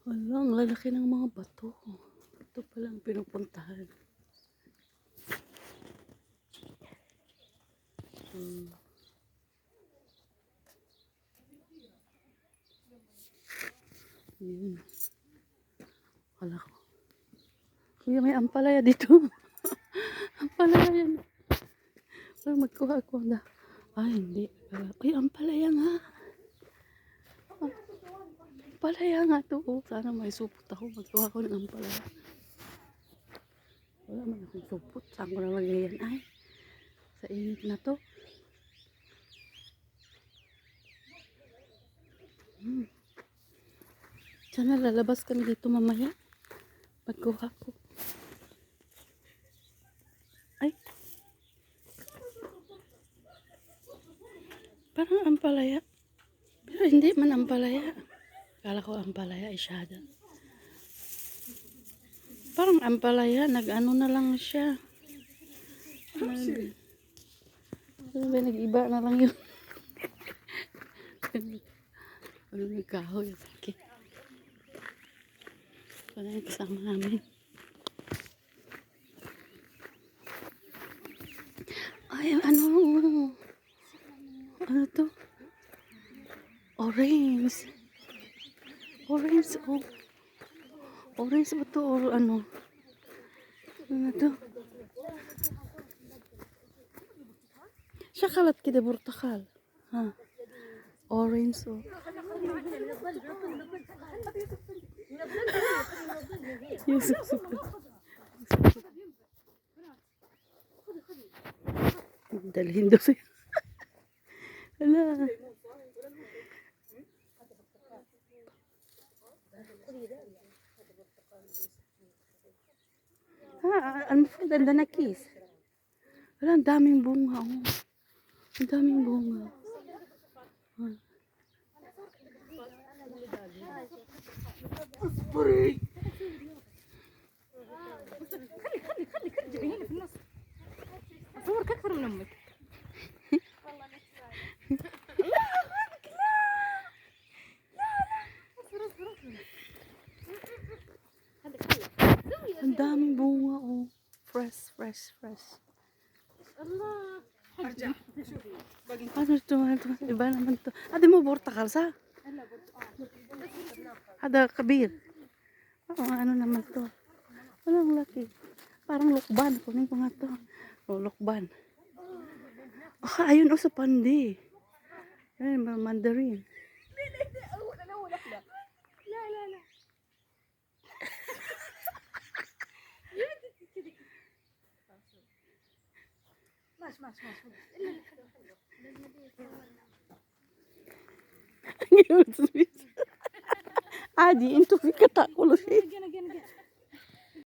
Wala, ang lalaki ng mga bato. Ito pala ang pinupuntahan. Yun. Wala ko. Kuya, may ampalaya dito. Ampalaya yan. Pero magkuha ako na. Ay, hindi. Ay, ampalaya nga. Ampalaya nga to. Oh, sana may supot ako. Magkuha ako ng ampalaya. Wala man akong supot. Saan ko nalagay yan? Ay, sa init na to. Sana lalabas kami dito mamaya. Magkuha ko. Ay. Parang ampalaya. Pero hindi man ampalaya. Kala ko ampalaya, isyada. Parang ampalaya, nag-ano na lang siya. Nag-iba na lang yun. Ano yung kahoy? Okay. Wala yung kasama namin. Ay, ano to? Orange. Orange, oh. Orange ba to or ano? Ano to? Şakalat kide portakal. Ha. Orange, oh. Yusuf. Dalhin daw sa'yo. Hala. Ang ganda na kiss. Wala, ang daming bunga, oh. Ang daming bunga. أصورك أكثر من أمك. Ang daming bunga, oh. Fresh. الله. Ano ito? Iba naman to. Adi mo portakal sa? Ada kabir. Ano naman to? Walang laki. Parang lukban. Kunin ko nga to. Oh, lukban. Ayun o sa pandi. Ayun, mandarin. لا. ماشي. عادي انتوا في قطع كل شيء.